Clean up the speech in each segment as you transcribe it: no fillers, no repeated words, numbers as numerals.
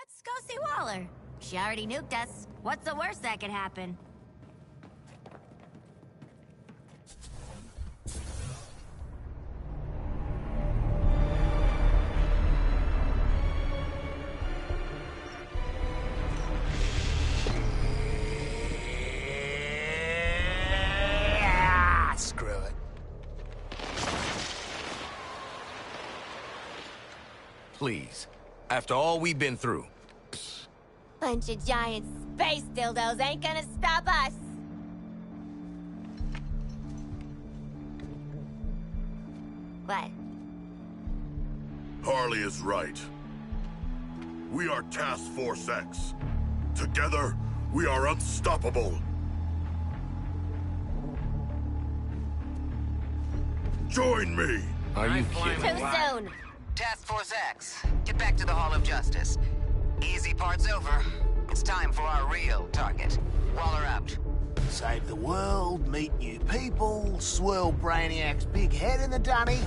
Let's go see Waller. She already nuked us. What's the worst that could happen? Screw it. Please. After all we've been through. Bunch of giant space dildos ain't gonna stop us! What? Harley is right. We are Task Force X. Together, we are unstoppable. Join me! Are you kidding? Too soon! Task Force X, get back to the Hall of Justice. Easy part's over. It's time for our real target. Waller out. Save the world, meet new people, swirl Brainiac's big head in the dunny.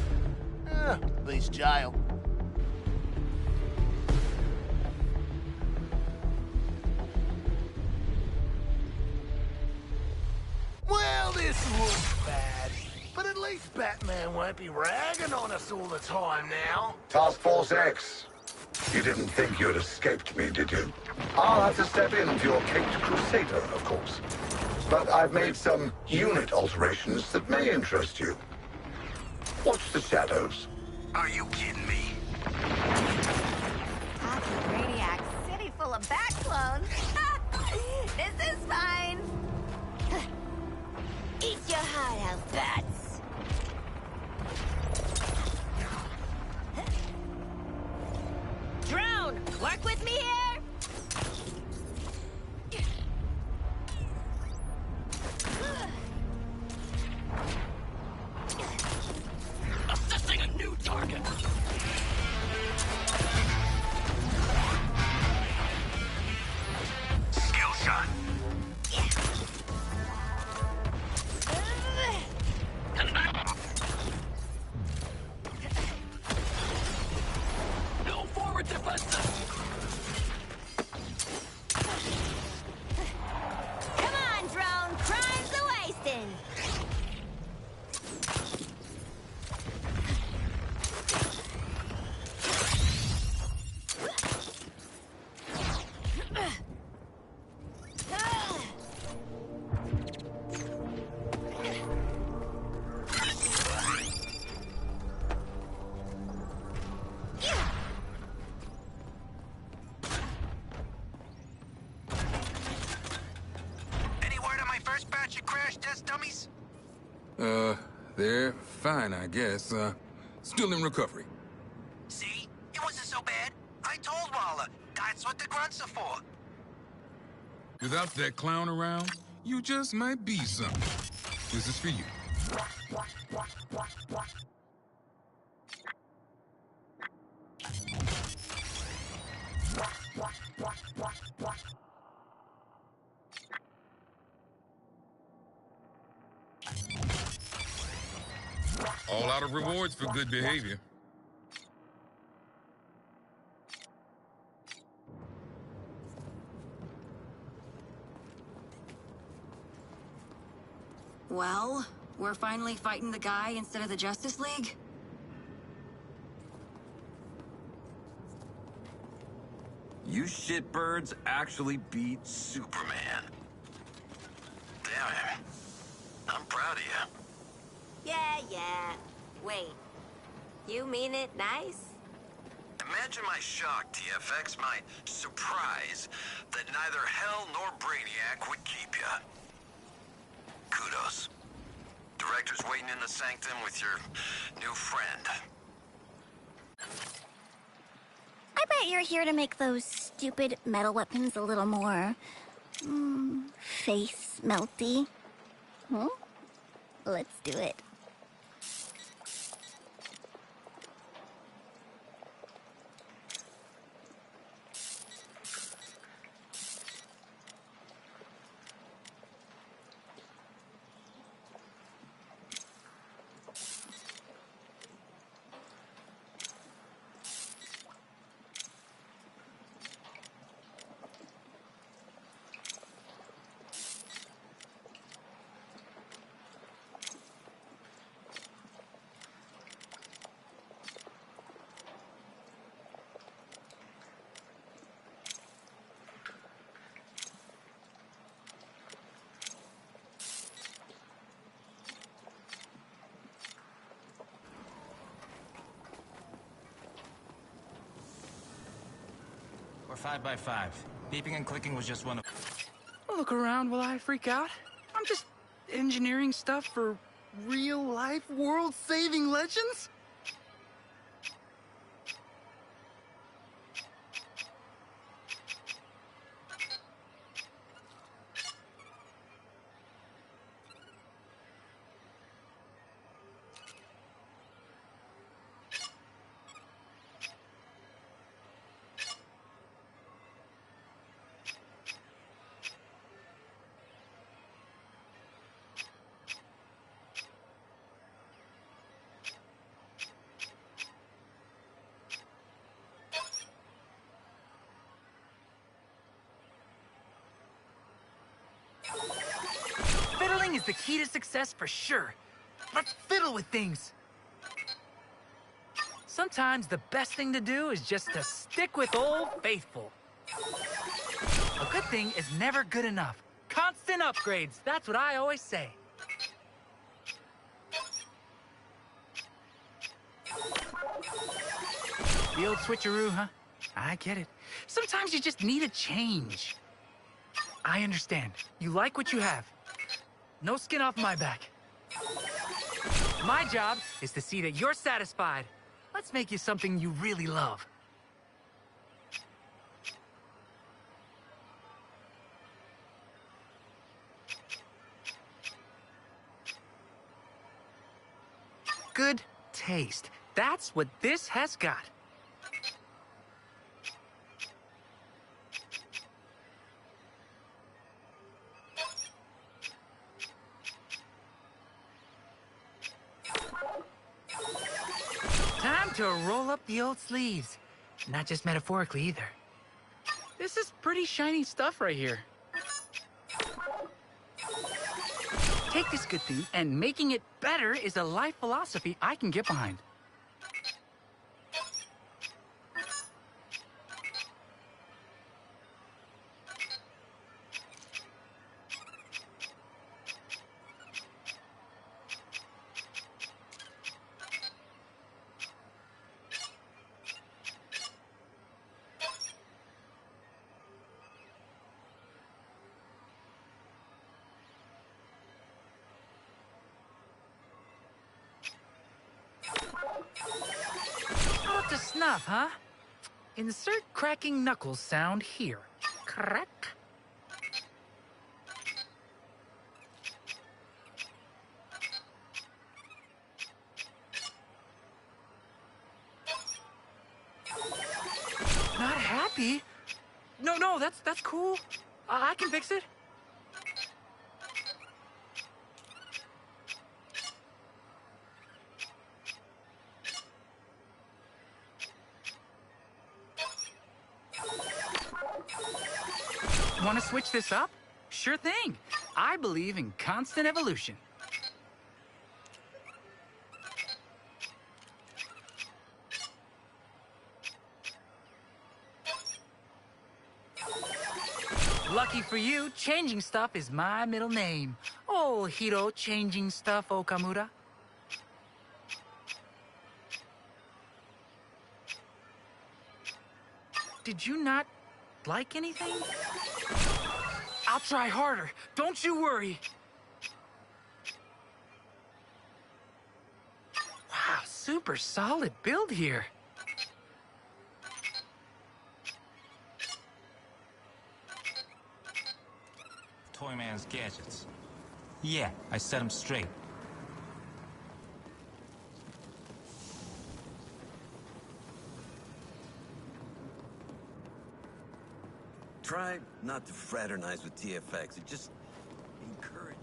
Beats jail. Well, this looks bad. But at least Batman won't be ragging on us all the time now. Task Force X. You didn't think you had escaped me, did you? I'll have to step in for your Caped Crusader, of course. But I've made some unit alterations that may interest you. Watch the shadows. Are you kidding me? Happy Brainiac, city full of bat clones. This is fine. Eat your heart out, bats. Drone, work with me here. Assessing a new target. Skill shot. No forward defensive. Come on, drone, crime's a wasting. Any word on my first batch of crash test dummies? They're fine, I guess. Still in recovery. See? It wasn't so bad. I told Waller. That's what the grunts are for. Without that clown around, you just might be something. This is for you. All out of rewards for good behavior. Well, we're finally fighting the guy instead of the Justice League? You shitbirds actually beat Superman. Damn it. I'm proud of you. Yeah. Wait, you mean it nice? Imagine my shock, TFX, my surprise that neither Hell nor Brainiac would keep you. Kudos. Director's waiting in the sanctum with your new friend. I bet you're here to make those stupid metal weapons a little more... face melty. Let's do it. 5x5. Beeping and clicking was just one of... Look around while I freak out. I'm just engineering stuff for real-life, world-saving legends? Fiddling is the key to success for sure. Let's fiddle with things. Sometimes the best thing to do is just to stick with Old Faithful. A good thing is never good enough. Constant upgrades, that's what I always say. The old switcheroo, huh? I get it. Sometimes you just need a change. I understand. You like what you have. No skin off my back. My job is to see that you're satisfied. Let's make you something you really love. Good taste. That's what this has got. Time to roll up the old sleeves. Not just metaphorically either. This is pretty shiny stuff right here. Take this good thing, and making it better is a life philosophy I can get behind. Up to snuff, huh? Insert cracking knuckles sound here. Crack. Not happy? No, that's cool. I can fix it. Want to switch this up? Sure thing. I believe in constant evolution. Lucky for you, changing stuff is my middle name. Oh, Hiro changing stuff Okamura. Did you not like anything? I'll try harder. Don't you worry. Wow, super solid build here. Toyman's gadgets. Yeah, I set them straight. Try not to fraternize with TFX. It just encourages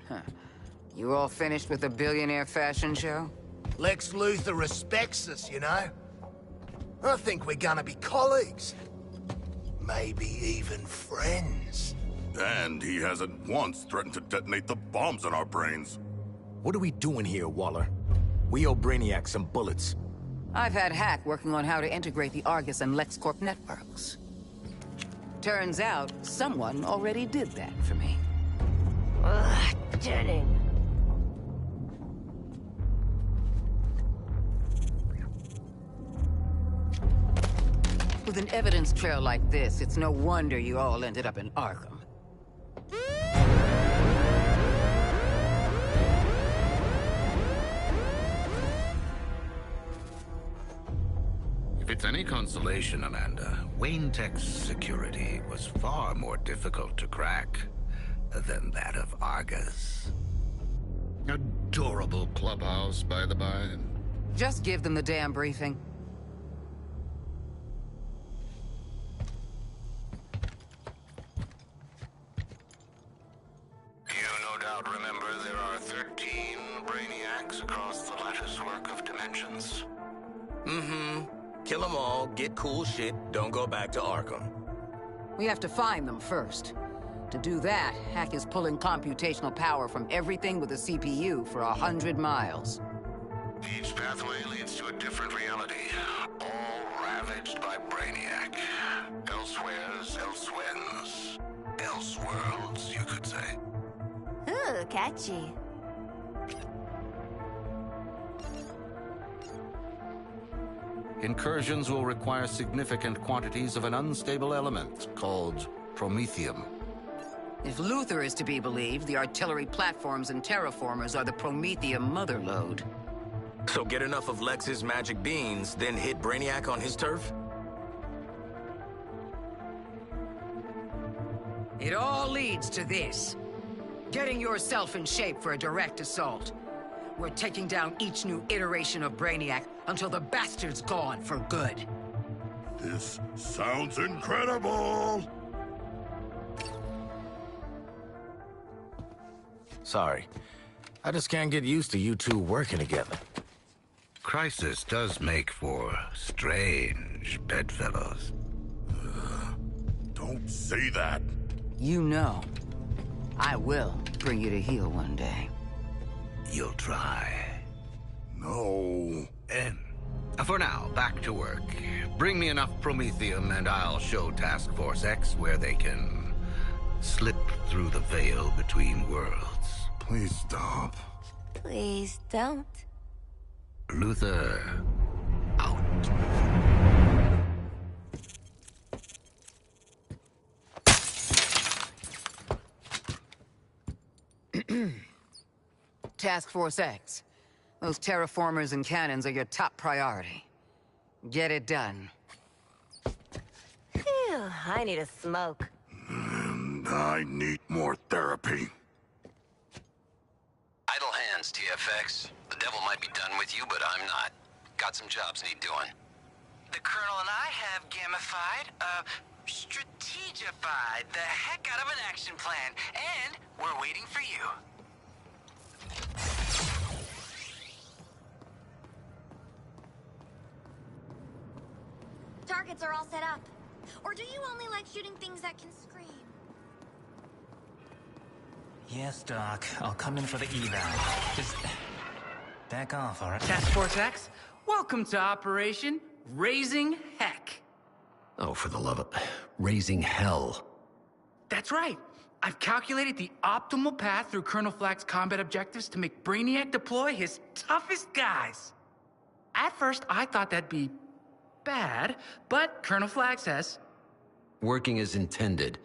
Huh. You all finished with the billionaire fashion show? Lex Luthor respects us, you know? I think we're gonna be colleagues. Maybe even friends. And he hasn't once threatened to detonate the bombs in our brains. What are we doing here, Waller? We owe Brainiac some bullets. I've had Hack working on how to integrate the Argus and LexCorp networks. Turns out, someone already did that for me. Stunning. With an evidence trail like this, it's no wonder you all ended up in Arkham. If it's any consolation, Amanda, Wayne Tech's security was far more difficult to crack than that of Argus. Adorable clubhouse, by the by. Just give them the damn briefing. You no doubt remember there are 13 Brainiacs across the latticework of dimensions. Mm-hmm. Kill them all, get cool shit, don't go back to Arkham. We have to find them first. To do that, Hack is pulling computational power from everything with a CPU for 100 miles. Each pathway leads to a different reality, all ravaged by Brainiac. Elsewheres, elsewhens. Elseworlds, you could say. Ooh, catchy. Incursions will require significant quantities of an unstable element called promethium. If Luthor is to be believed, the artillery platforms and terraformers are the promethium motherlode. So get enough of Lex's magic beans, then hit Brainiac on his turf? It all leads to this. Getting yourself in shape for a direct assault. We're taking down each new iteration of Brainiac until the bastard's gone for good. This sounds incredible! Sorry. I just can't get used to you two working together. Crisis does make for strange bedfellows. Don't say that. You know, I will bring you to heel one day. You'll try. No. And for now, back to work. Bring me enough promethium and I'll show Task Force X where they can slip through the veil between worlds. Please stop. Please don't. Luthor, out. Task Force X. Those terraformers and cannons are your top priority. Get it done. Phew, I need a smoke. And I need more therapy. Idle hands, TFX. The devil might be done with you, but I'm not. Got some jobs need doing. The Colonel and I have gamified, strategified the heck out of an action plan, and we're waiting for you. Targets are all set up. Or do you only like shooting things that can scream? Yes, Doc. I'll come in for the eval. Just back off, all right? Task Force X, welcome to Operation Raising Heck. Oh, for the love of... raising hell. That's right. I've calculated the optimal path through Colonel Flagg's combat objectives to make Brainiac deploy his toughest guys. At first, I thought that'd be bad, but Colonel Flagg says... Working as intended.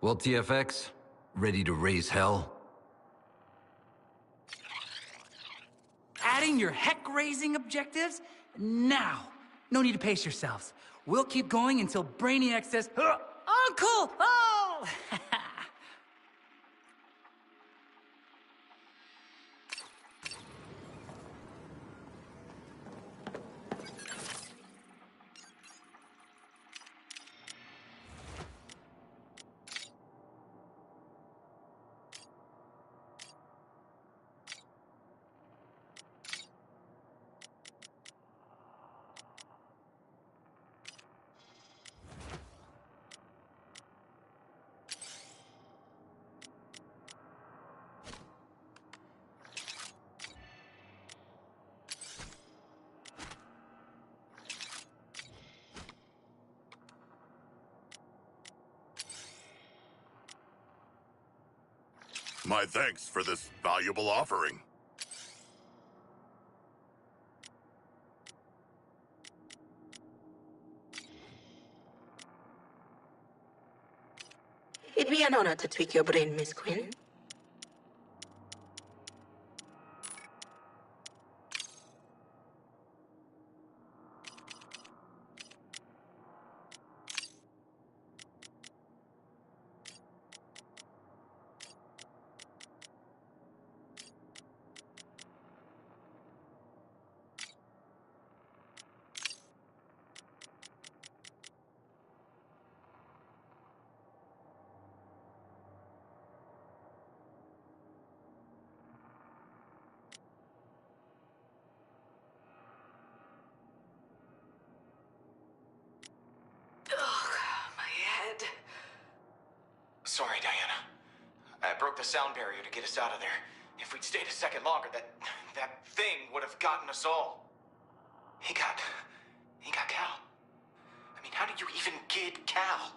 Well, TFX, ready to raise hell? Adding your heck-raising objectives? Now! No need to pace yourselves. We'll keep going until Brainiac says, Uncle! Oh! My thanks for this valuable offering. It'd be an honor to tweak your brain, Miss Quinn. Sorry, Diana. I broke the sound barrier to get us out of there. If we'd stayed a second longer, that thing would have gotten us all. He got Cal. I mean, how did you even get Cal?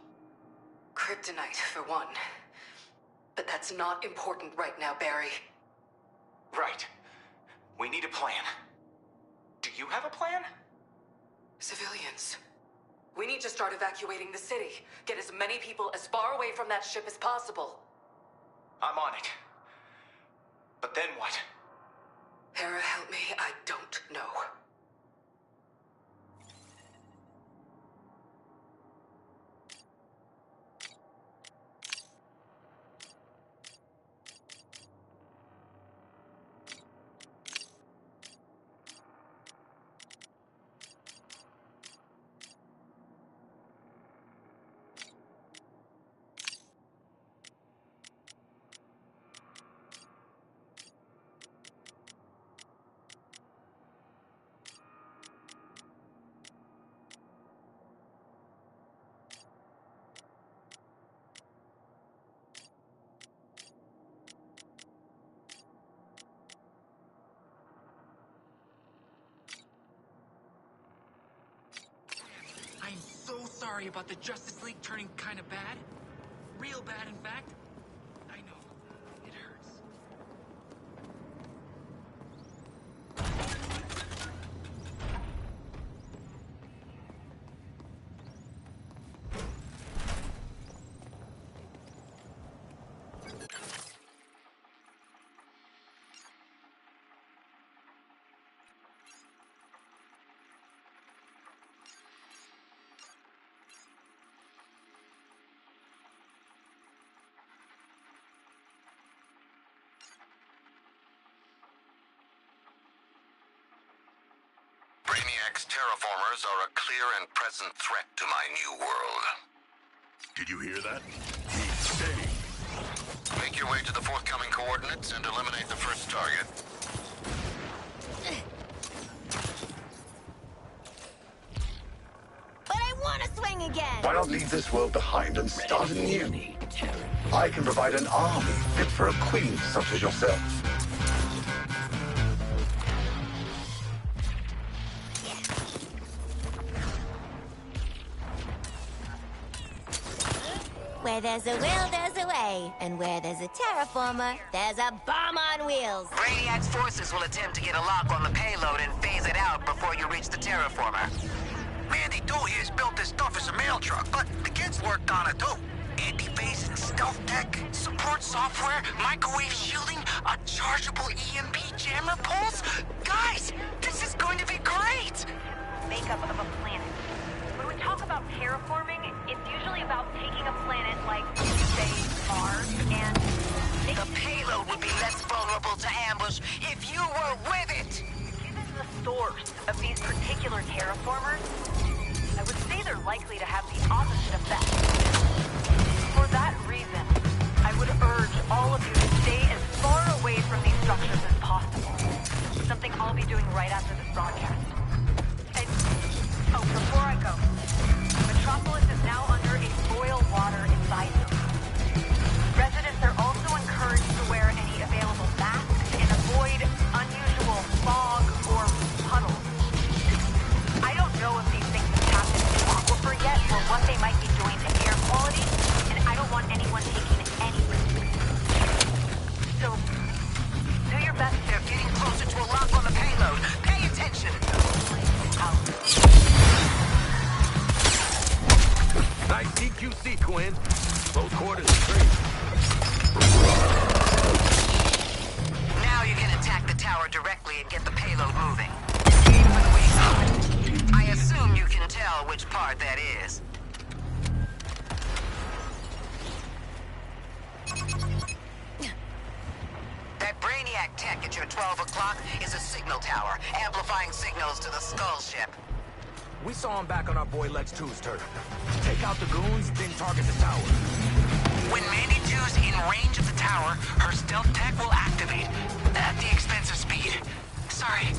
Kryptonite, for one. But that's not important right now, Barry. Right. We need a plan. Do you have a plan? Civilians. We need to start evacuating the city. Get as many people as far away from that ship as possible. I'm on it. But then what? Hera, help me. I don't know. I'm so sorry about the Justice League turning kind of bad. Real bad, in fact. I know. It hurts. Brainiac's terraformers are a clear and present threat to my new world. Did you hear that? He's steady. Make your way to the forthcoming coordinates and eliminate the first target. But I want to swing again! Why not leave this world behind and start anew? I can provide an army fit for a queen such as yourself. Where there's a will, there's a way. And where there's a terraformer, there's a bomb on wheels. Brainiac's forces will attempt to get a lock on the payload and phase it out before you reach the terraformer. Mandy Doo here's built this stuff as a mail truck, but the kids worked on it too. Anti-phase and stealth tech, support software, microwave shielding, a chargeable EMP jammer pulse. Guys, this is going to be great! Makeup of a planet. When we talk about terraforming, it's usually about taking a planet like, say, Mars, and... The payload would be less vulnerable to ambush if you were with it! Given the source of these particular terraformers, I would say they're likely to have the opposite effect. For that reason, I would urge all of you to stay as far away from these structures as possible. Something I'll be doing right after this broadcast. And, oh, before I go, Metropolis is now under a boil water advisory. Residents are also encouraged to wear any available masks and avoid unusual fog or puddles. I don't know if these things have happened in the aquifer yet or what they might be doing to air quality, and I don't want anyone taking any risks. Quinn. Close quarters is great. Now you can attack the tower directly and get the payload moving. Aim for the waistline. I assume you can tell which part that is. That Brainiac tech at your 12 o'clock is a signal tower, amplifying signals to the Skull ship. We saw him back on our boy Lex 2's turret. Take out the goons, then target the tower. When Mandy 2's in range of the tower, her stealth tech will activate. At the expense of speed. Sorry.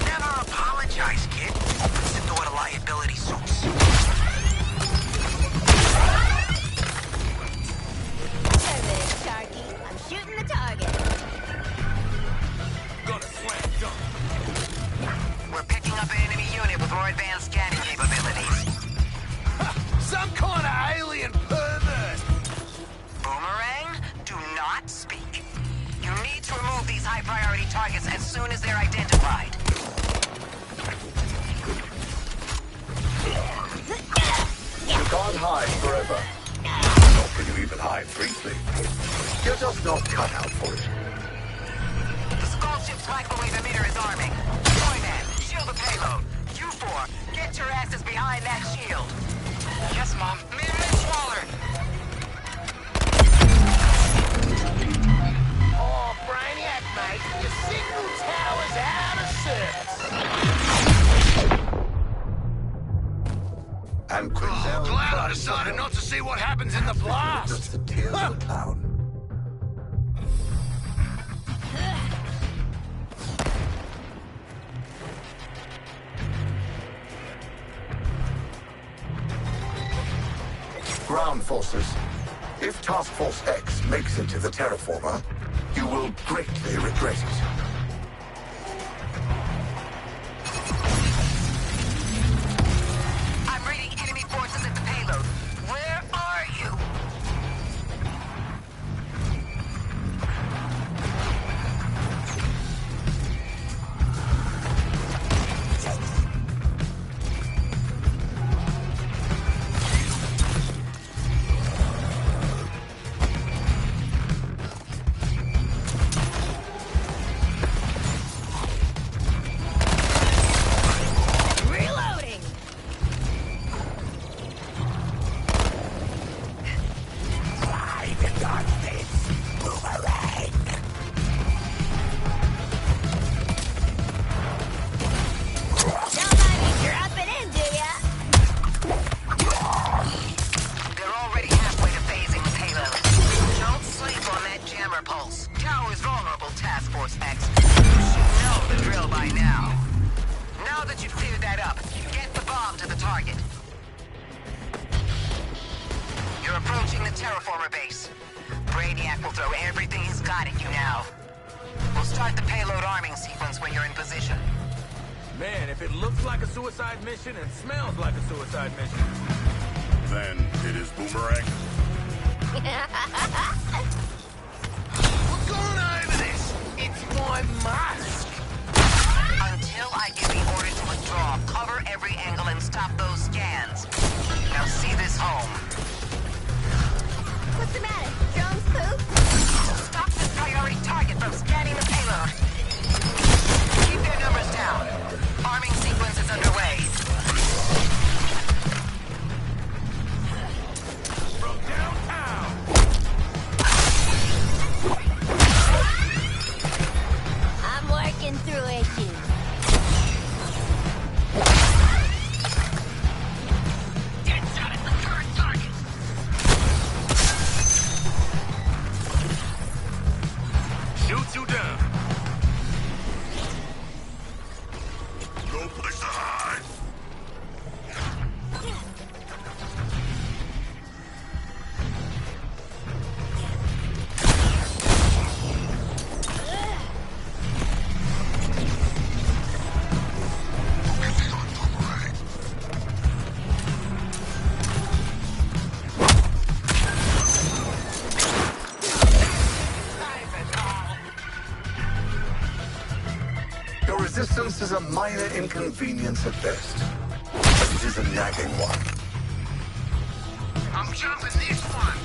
Never apologize, kid. Opens the door to liability suits. Perfect, Sharky. I'm shooting the target. Gonna slam dunk. We're picking up an enemy unit with more advanced scanning capabilities. Some kind of alien pervert! Boomerang, do not speak. You need to remove these high-priority targets as soon as they're identified. You can't hide forever. Nor can you even hide briefly. You're just not cut out for it. The Skull ship's microwave emitter is arming. Toyman, shield the payload. You four, get your asses behind that shield. Yes, Mom. Miss Waller. Oh, Brainiac, mate, your signal tower's out of service. And Quinzel... Glad I decided not to see what happens in the blast. Just the tears of the town. Ground forces. If Task Force X makes it to the terraformer, you will greatly regret it. I'm reading enemy forces at the payload. Where are you? Reloading! Don't mind me dropping in, do ya? They're already halfway to phasing the payload. Don't sleep on that jammer pulse. Tower's vulnerable, Task Force X. You should know the drill by now. Now that you've cleared that up, get the bomb to the target. You're approaching the terraformer base. Brainiac will throw everything he's got at you now. We'll start the payload arming sequence when you're in position. Man, if it looks like a suicide mission and smells like a suicide mission. Then it is Boomerang. We're going over this. It's my mask. Until I give the order to withdraw, cover every angle and stop those scans. Now see this home. What's the matter? Drones poop? Stop this priority target from scanning the payload. Keep their numbers down. Arming sequence is underway. From downtown. I'm working through issues. Get shot at the current target. Shoot you down. No place to hide. Your resistance is a minor inconvenience at best, but it is a nagging one. I'm jumping this one.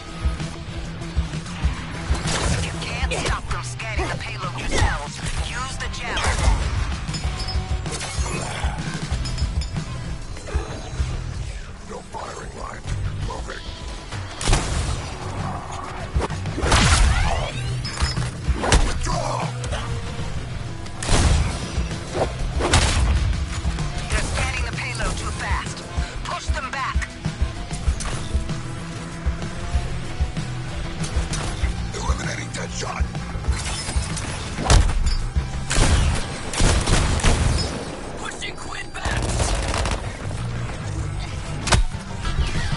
If you can't stop them scanning the payload yourselves, use the jammer. No firing line. Moving. Withdraw! You're scanning the payload too fast. Push them back. Eliminating Deadshot. Pushing Quinn back!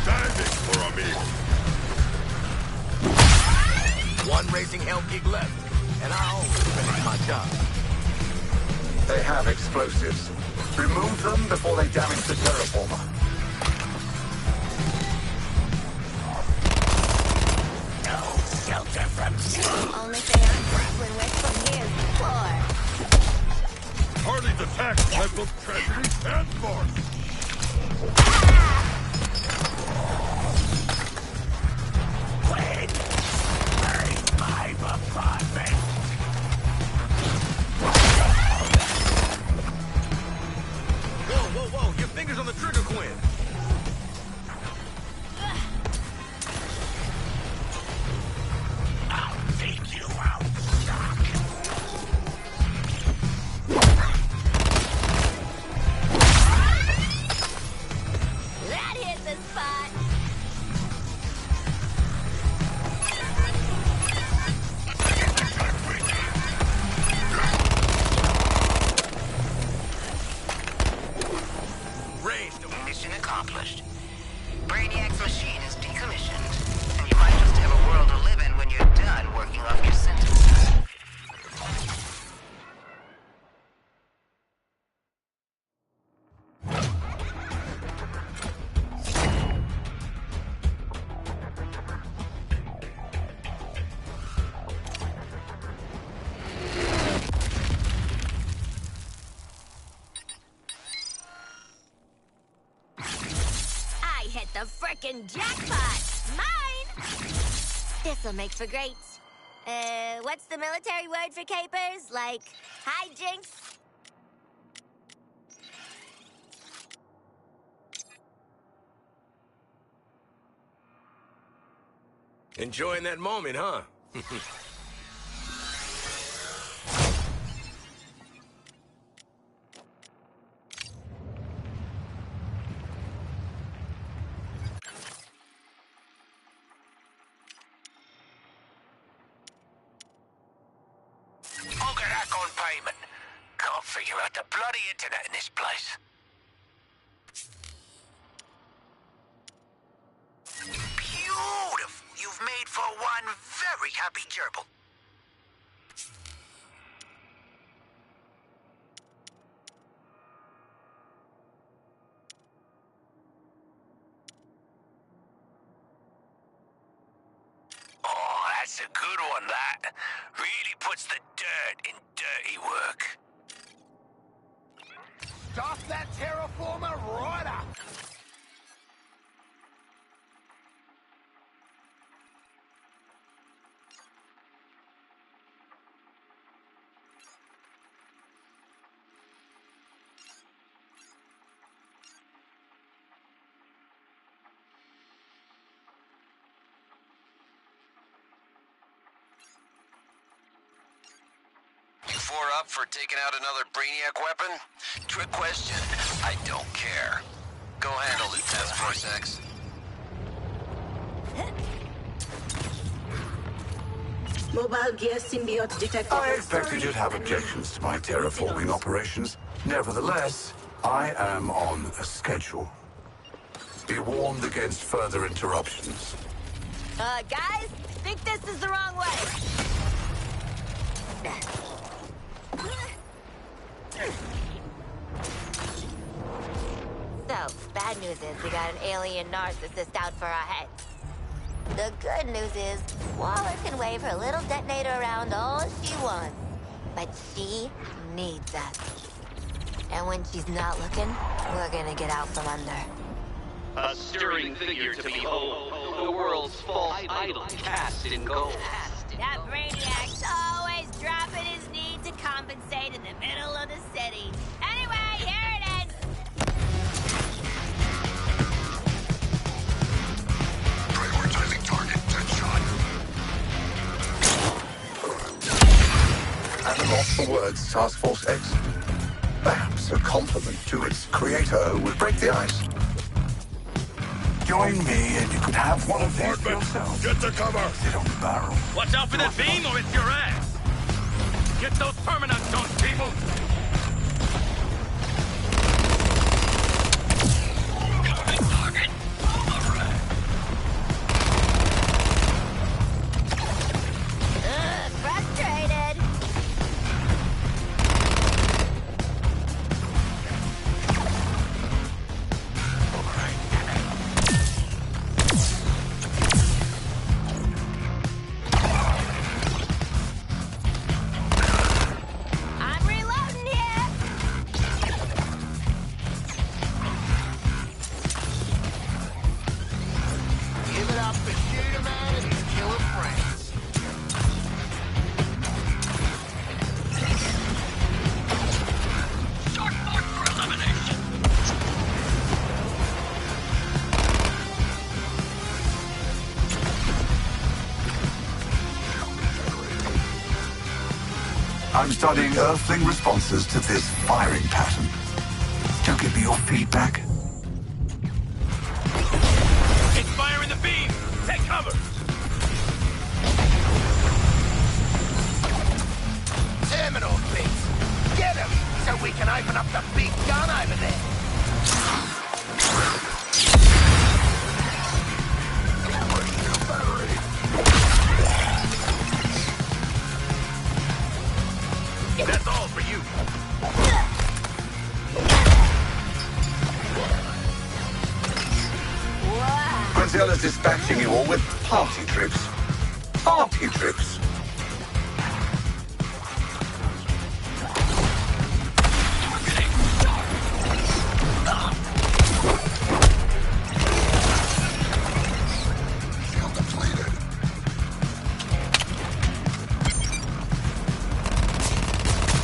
Standing for a meal. One racing hell gig left, and I always finish my job. They have explosives. Remove them before they damage the terraformer. No shelter from you. Only thing I'm grappling with from here is the floor. Harley's attack has both tragedy and force. Quinn, burn my apartment. Whoa, whoa, whoa! Your fingers on the trigger, Quinn! I'll take you out, Doc. That hit the spot. Ranged. Mission accomplished. Brainiac's machine is decommissioned, and you might just have a world to live in when you're done working off your sentence. I hit the frickin' jackpot. Mine. This'll make for great. What's the military word for capers? Like hijinks? Enjoying that moment, huh? Oganack on payment. Can't figure out the bloody internet in this place. Beautiful. You've made for one very happy gerbil. Oh, that's a good one, that. Really puts the dirt in dirty work. Toss that terraformer right up. You four up for taking out another Brainiac weapon? Trick question. I don't care. Go handle it, Task Force X. Mobile gear symbiote detected. I expected you'd have objections to my terraforming operations. Nevertheless, I am on a schedule. Be warned against further interruptions. Guys, think this is the wrong way. So, bad news is we got an alien narcissist out for our heads. The good news is, Waller can wave her little detonator around all she wants. But she needs us. And when she's not looking, we're gonna get out from under. A stirring figure to behold. the world's false idol cast in gold. That Brainiac's always dropping his need to compensate in the middle of the city. Anyway, here it is. Prioritizing target. Deadshot. At a loss for words, Task Force X. Perhaps a compliment to its creator would break the ice. Join me and you could have one of these for yourself. Get to cover! Sit on the barrel. Watch out for that beam or it's your ass! Get those Terminus guns, people! Frustrated. I'm reloading here. Give it up for Shooter Man and his killer friends. Start mark for elimination. I'm studying Earthling responses to this firing pattern. Do give me your feedback. It's firing the beam! Take cover! Terminal bits. Get him so we can open up the big gun over there. That's all for you. Graziela's dispatching you all with party trips. Party trips.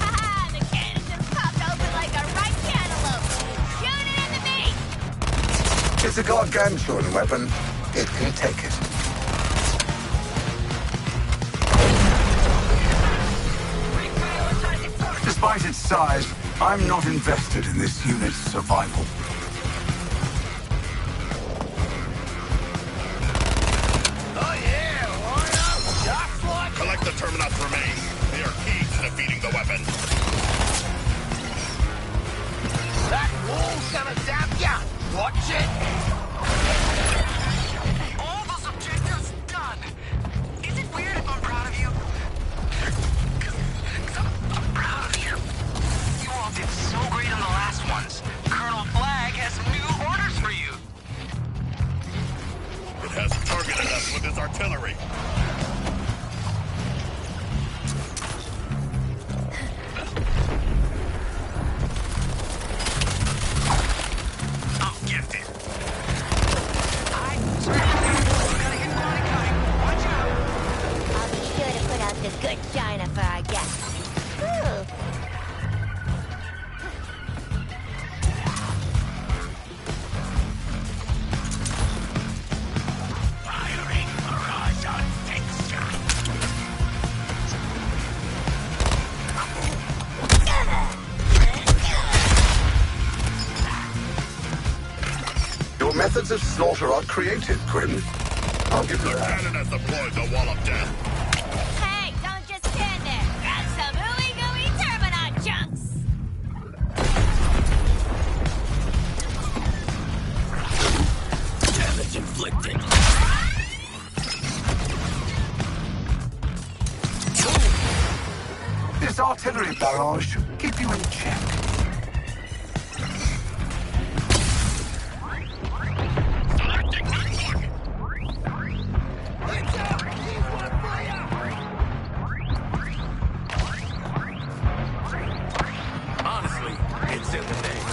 Haha, the cannon just popped open like a ripe cantaloupe. Shoot it in the beak. It's a gargantuan weapon. It can take it. Despite its size, I'm not invested in this unit's survival. Oh yeah, warrior. Just like Collect the Terminus remains. They are key to defeating the weapon. that wall's gonna zap ya. Watch it. All those objectives done. Is it weird if I'm proud of you? 'Cause I'm proud of you. You all did so great on the last ones. Colonel Flagg has new orders for you. It has targeted us with its artillery. I'm gifted. I'll be sure to put out the good china for our guests. Ooh. Firing barrage on fixture. Your methods of slaughter are creative, Grim. I'll give you The that. cannon has deployed the wall of death. Hey, don't just stand there. Grab some ooey-gooey Terminaut chunks. Damage inflicted. This artillery barrage should keep you in check. Honestly, it's in the name.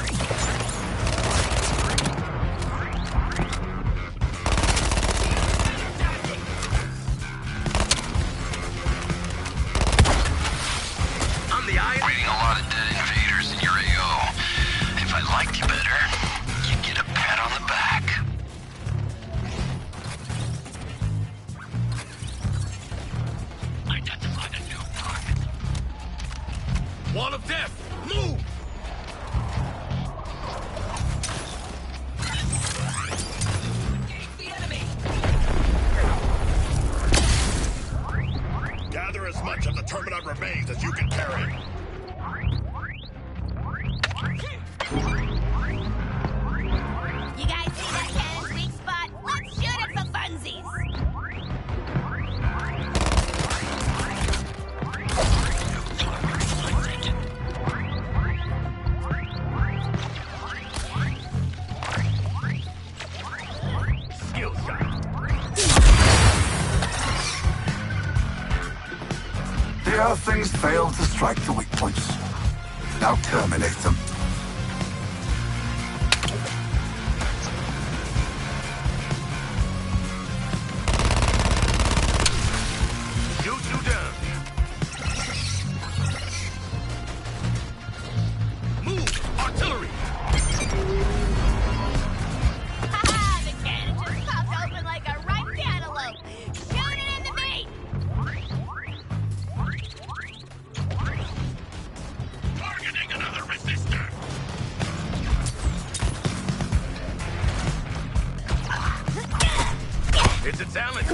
phase as you can carry. You guys see that cannon's weak spot? Let's shoot it for funsies! Skill shot. The Earthlings failed to strike the weak points. Now terminate them. Shoot you down. Move! Artillery! Ha-ha! The cannon just popped open like a ripe cantaloupe! Shoot it in the meat! Targeting another resistor. It's a talent.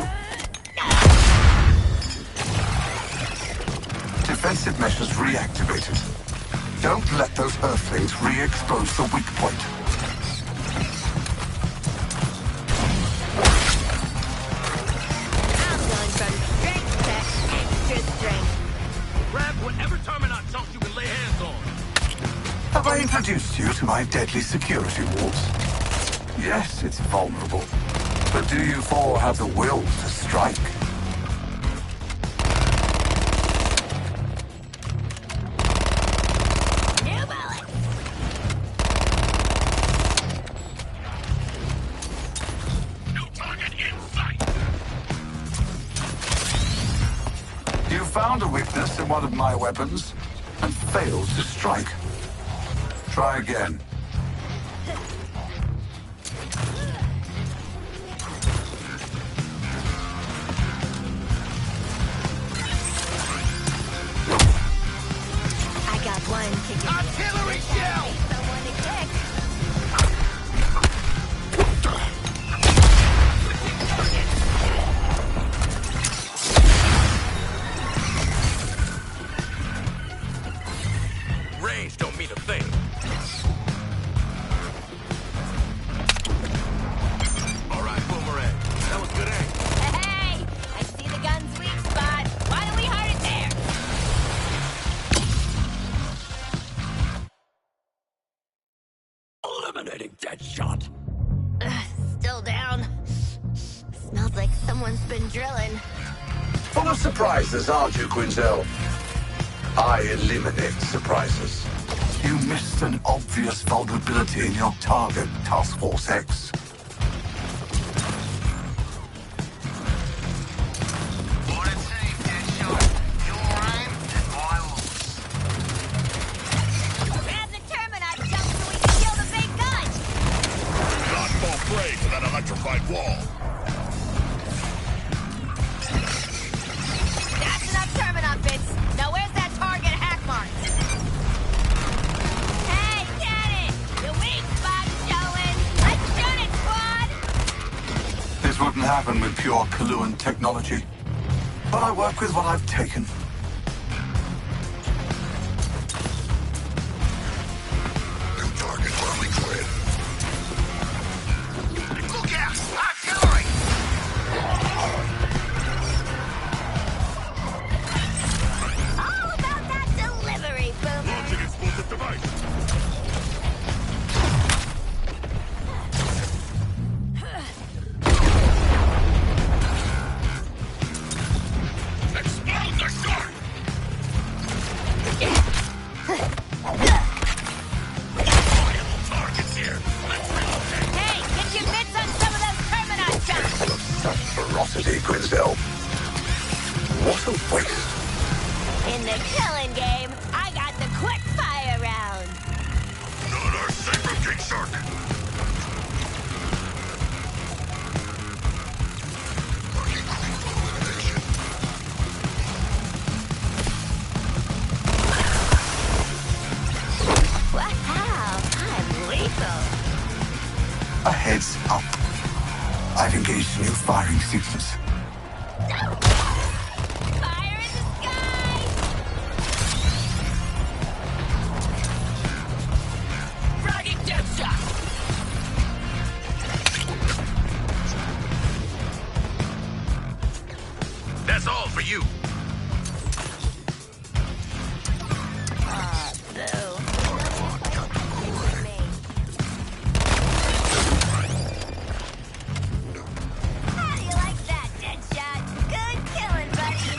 Defensive measures reactivated. Don't let those Earthlings re-expose the weak point. I'm going from strength to extra strength. Grab whatever Terminaut chunks you can lay hands on. Have I introduced you to my deadly security walls? Yes, it's vulnerable. But do you four have the will to strike? New bullet! No target in sight. You found a weakness in one of my weapons and failed to strike. Try again. I got one kicking. Artillery shell! Someone to kick. Range don't mean a thing. All right, Boomerang. That was good aim. Hey! I see the gun's weak spot. Why don't we hide it there? Eliminating Deadshot. Still down. Smells like someone's been drilling. Full of surprises, aren't you, Quinzel? I eliminate surprises. You missed an obvious vulnerability in your target, Task Force X. Grab the Terminaut jump so we can kill the big gun! Not fall prey to that electrified wall. That's enough Terminaut bits. Now where's that target hack mark? Hey, cannon! Your weak spot's showing! Let's shoot it, squad! This wouldn't happen with pure Kaluan technology. But I work with what I've taken. New target firmly cleared. Look out! Artillery! All about that delivery, Boomer! Launching explosive device. Explode the shark! Viable targets here. Let's relocate. Hey, get your mitts on some of those Terminaut jumps! Such ferocity, Quinzel. What a waste. In the killing game, I got the quick fire round! Not our saber, King Shark. Marking crew elimination. Wow, I'm lethal! A heads up. I've engaged new firing systems. Fire in the sky! you. Boo. How do you like that, Deadshot? Good killing, buddy.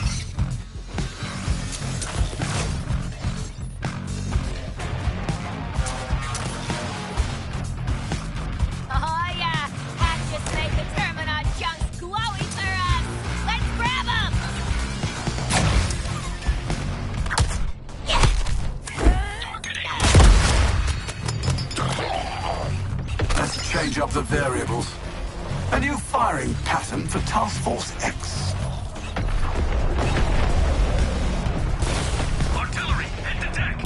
Oh yeah, Hack just made the Terminaut chunks glowy for us. Let's grab 'em. Let's change up the variables. A new firing pattern for Task Force X. Artillery, head to deck.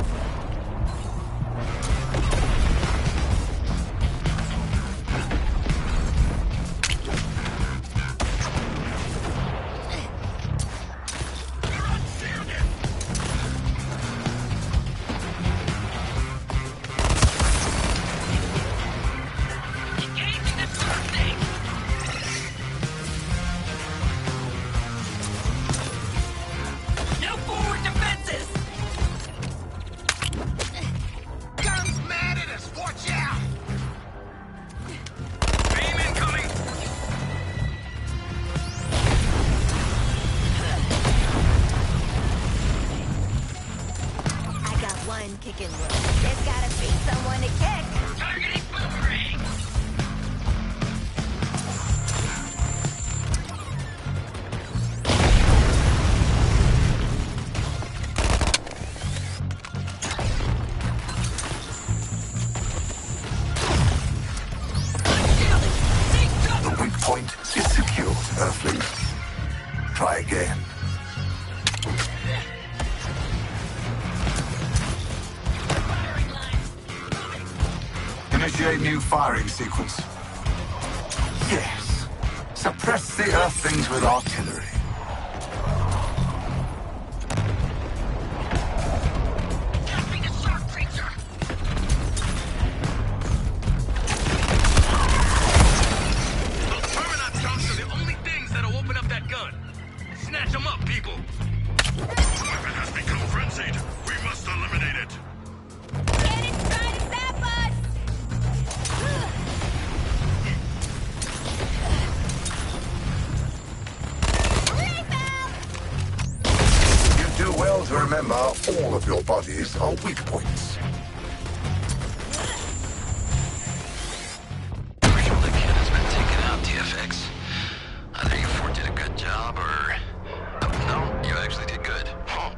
No forward defenses! Guns mad at us, watch out! Beam incoming! I got one kicking room. There's gotta be someone to kick. Targeting boomerang! The weak point is secured, Earthling. Try again. Initiate new firing sequence. Yes. Suppress the Earthlings with artillery. Tapping a shark creature! Those Terminaut chunks are the only things that'll open up that gun. Snatch them up, people. Weapon has become frenzied. We must eliminate it. Cannons trying to zap us! Refill! You do well to remember all of your bodies are weak points. Pretty sure the kid has been taken out, TFX. Either you four did a good job, or... Oh, no, you actually did good. Huh.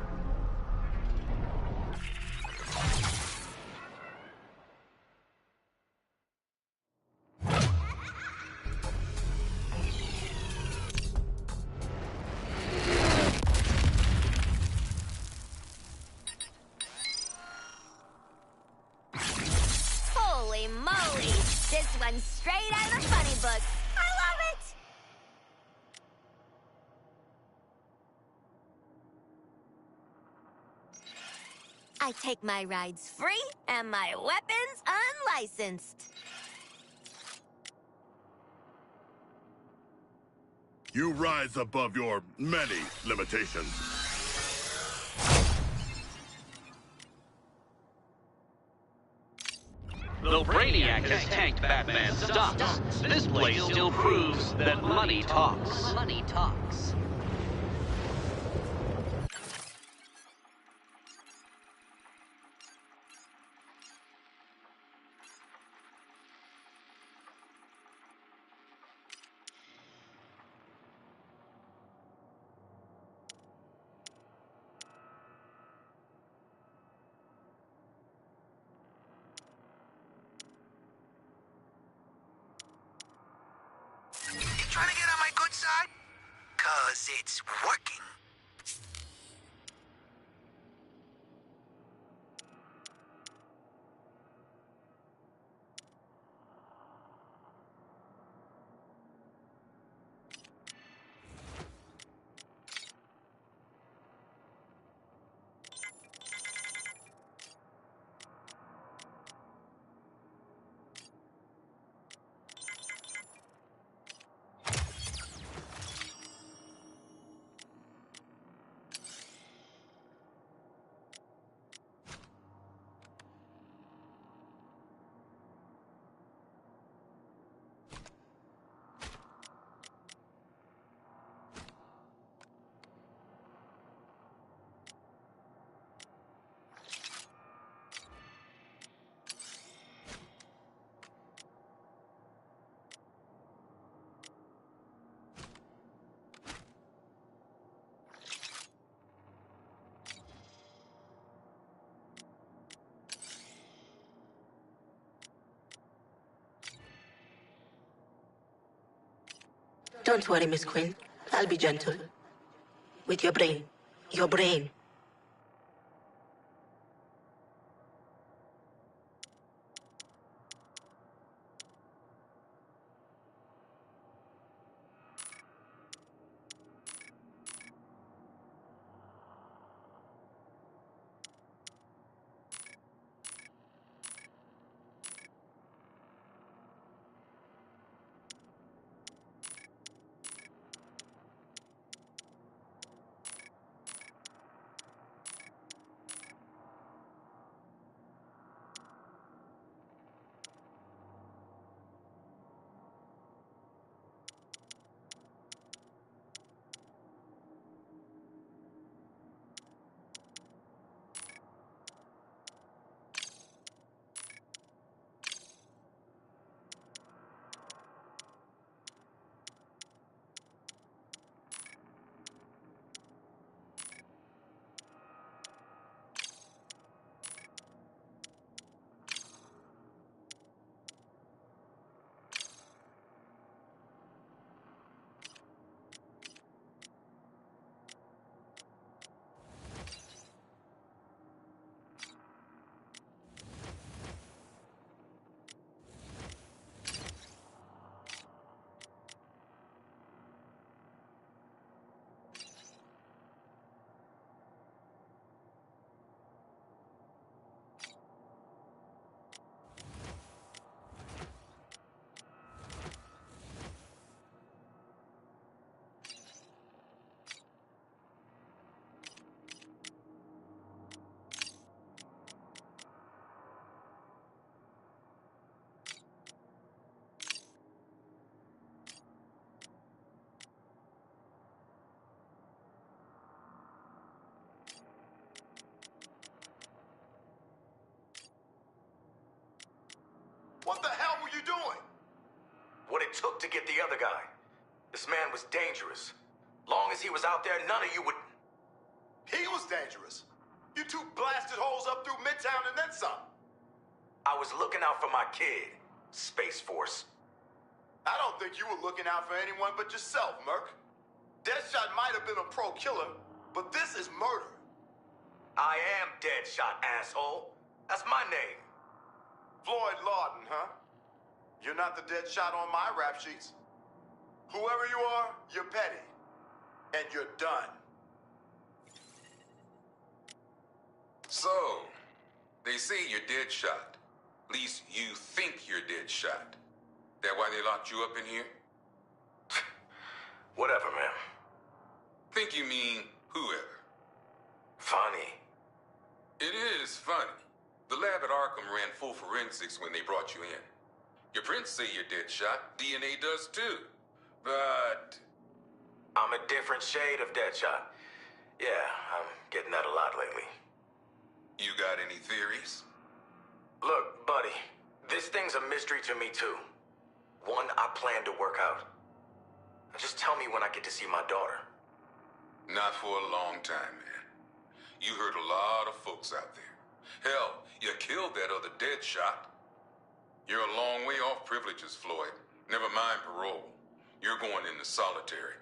Holy moly! This one's straight out of the funny book. I love it! I take my rides free and my weapons unlicensed. You rise above your many limitations. Though Brainiac has tanked Batman's stops, this place still proves that money talks. Money talks. You trying to get on my good side? 'Cause it's working. Don't worry, Miss Quinn. I'll be gentle. With your brain. Your brain. What the hell were you doing? What it took to get the other guy. This man was dangerous. Long as he was out there, none of you would... He was dangerous. You two blasted holes up through Midtown and then some. I was looking out for my kid, Space Force. I don't think you were looking out for anyone but yourself, Merc. Deadshot might have been a pro killer, but this is murder. I am Deadshot, asshole. That's my name. Floyd Lawton, huh? You're not the Deadshot on my rap sheets. Whoever you are, you're petty. And you're done. So, they say you're Deadshot. At least you think you're Deadshot. That why they locked you up in here? Whatever, man. Think you mean whoever. Funny. It is funny. The lab at Arkham ran full forensics when they brought you in. Your prints say you're Deadshot. DNA does too. But... I'm a different shade of Deadshot. Yeah, I'm getting that a lot lately. You got any theories? Look, buddy, this thing's a mystery to me too. One I plan to work out. Just tell me when I get to see my daughter. Not for a long time, man. You hurt a lot of folks out there. Hell, you killed that other Deadshot. You're a long way off privileges, Floyd. Never mind parole. You're going into solitary.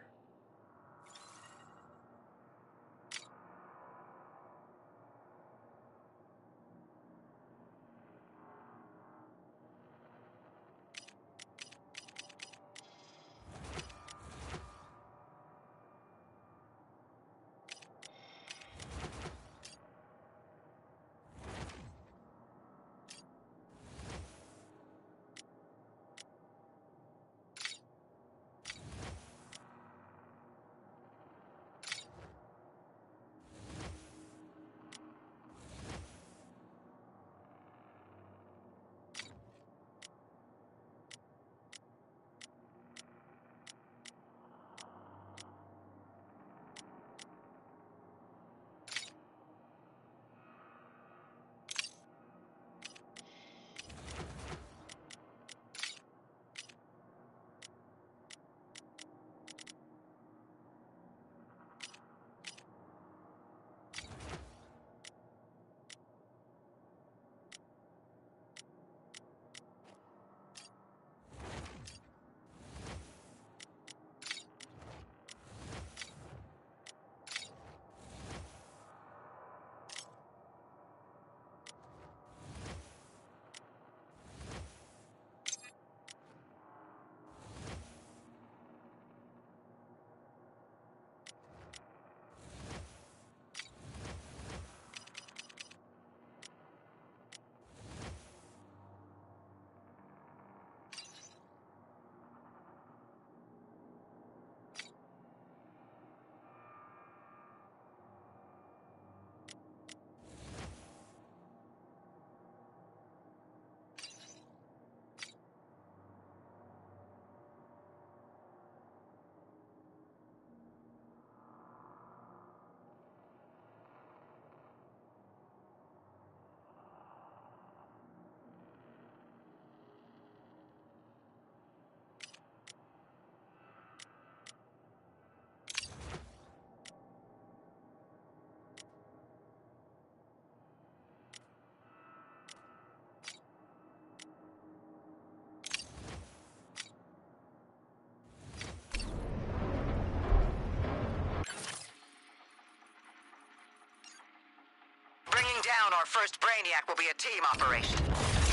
our first Brainiac will be a team operation.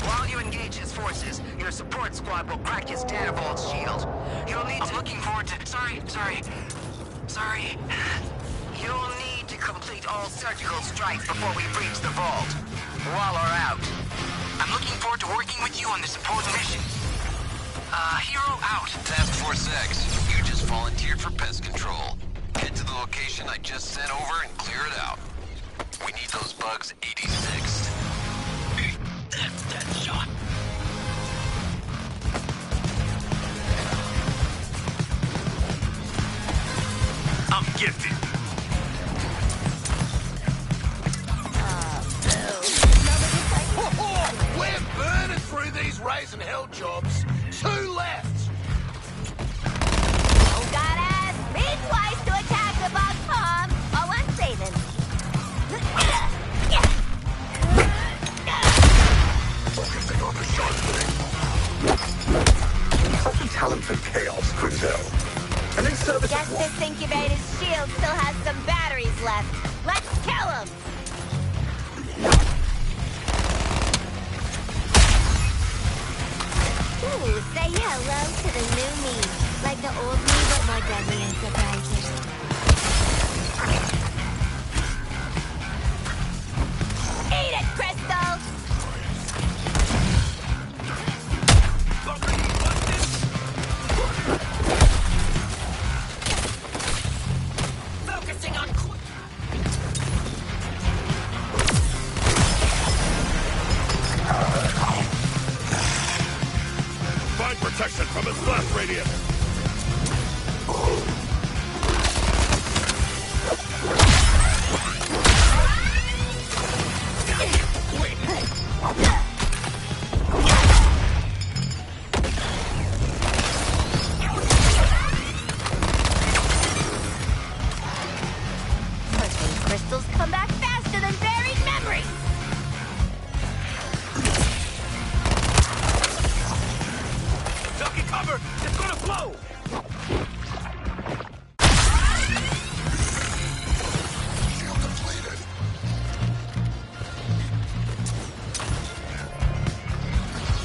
While you engage his forces, your support squad will crack his data vault shield. You'll need to... I'm looking forward to... Sorry. You'll need to complete all surgical strikes before we breach the vault. Waller out. I'm looking forward to working with you on this important mission. Hero out. Task Force X, you just volunteered for pest control. Head to the location I just sent over and clear it out. We need those bugs 86th. That's Deadshot. I'm gifted. We're burning through these raising hell jobs. 2 left. Oh, gotta speak twice to attack the boss palm. Oh, I'm saving. Focusing on the sharp thing. Such a talent for chaos, Quinzel. And in service Guess of this incubator's shield still has some batteries left. Let's kill him! Ooh, say hello to the new me. Like the old me, but more deadly and surprising. Eat it, Crystal! Focusing on... Find protection from its blast radius. Crystals come back faster than buried memories! Ducky cover! It's gonna blow! shield depleted.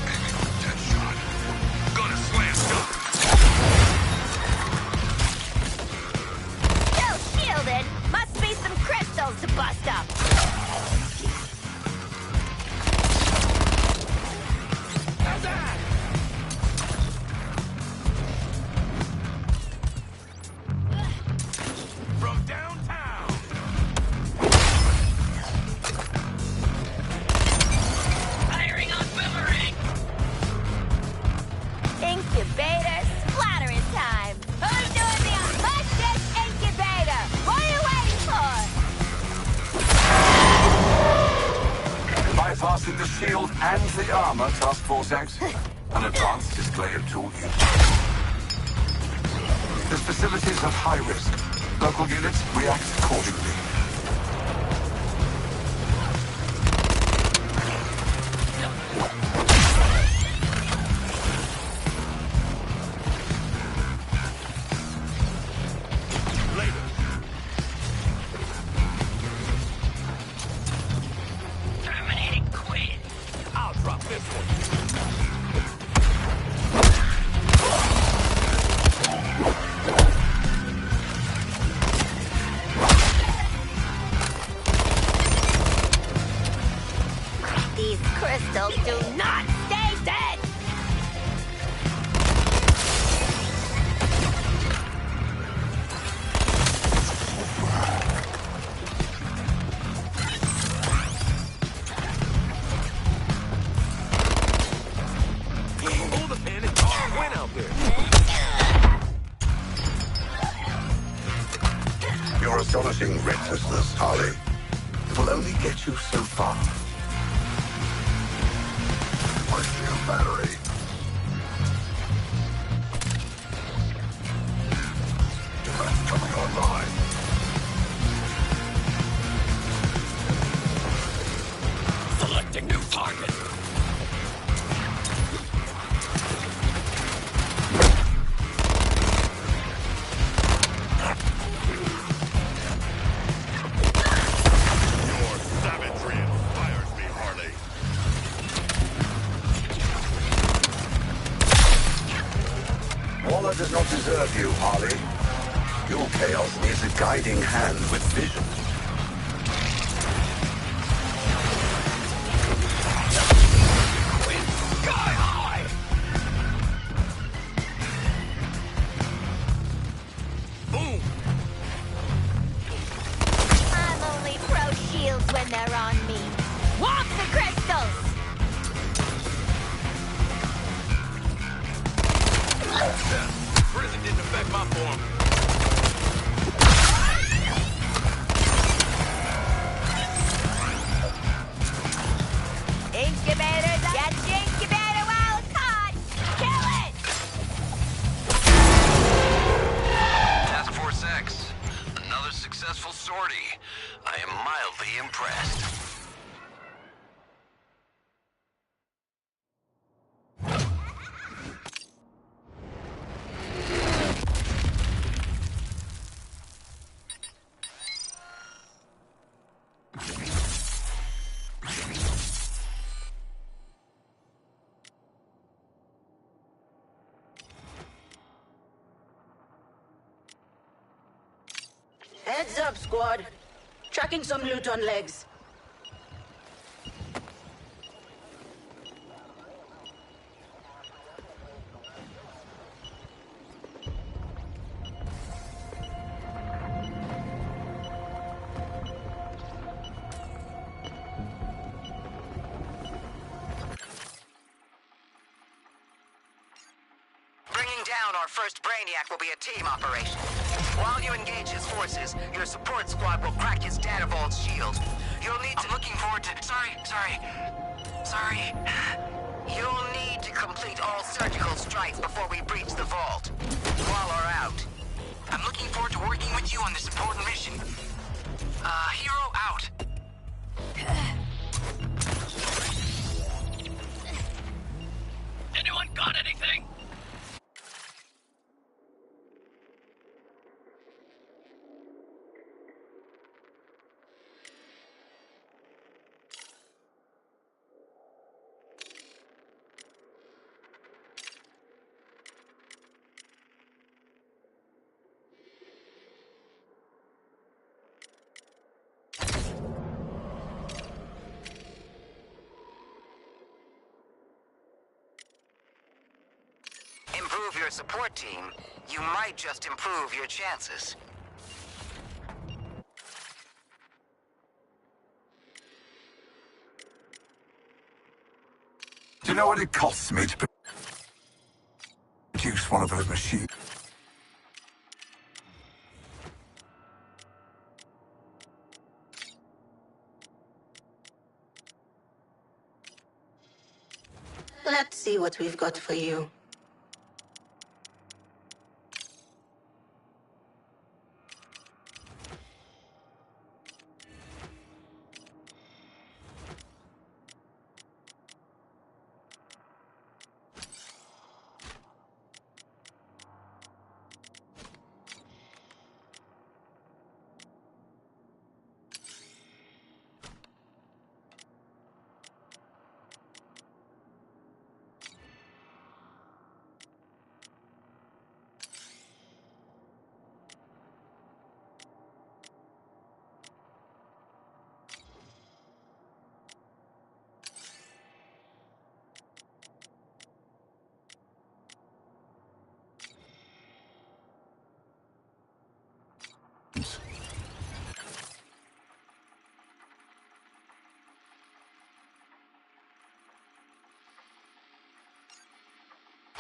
Aiming for Deadshot. Gonna slam dunk! Still shielded! Must be some crystals to bust up! How's that? From downtown! Firing on Boomerang! Incubator splattering time! Who's doing the push this incubator? What are you waiting for? Bypassing the shield and the armor, Task Force X. An advanced display of tool use. This facility is at high risk. Local units react accordingly. Terminating Quinn. I'll drop this one. These crystals do not stay dead! Pull the pin and toss Quinn out there. Your astonishing recklessness, Harley. It will only get you so far. My shield battery. Defense coming online. Selecting new target. Your savagery and fire Valhalla does not deserve you, Harley. Your chaos needs a guiding hand with vision. Sky high! Boom! I'm only pro shields when they're on me. Walk the crystals! Prison didn't affect my form. Incubators, get the incubator while it's hot! Kill it! Task Force X, another successful sortie. I am mildly impressed. Heads up, squad. Tracking some loot on legs. Bringing down our first Brainiac will be a team operation. While you engage his forces, your support squad will crack his data vault's shield. You'll need to... I'm looking forward to... Sorry. You'll need to complete all surgical strikes before we breach the vault. Waller out. I'm looking forward to working with you on this important mission. Hero out. Anyone got anything? Improve your support team, you might just improve your chances. Do you know what it costs me to produce one of those machines? Let's see what we've got for you.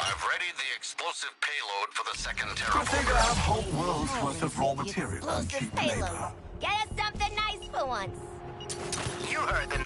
I've readied the explosive payload for the second Good terraform. thing I have whole world's worth of raw material and cheap Explosive payload. labor. Get us something nice for once. You heard them.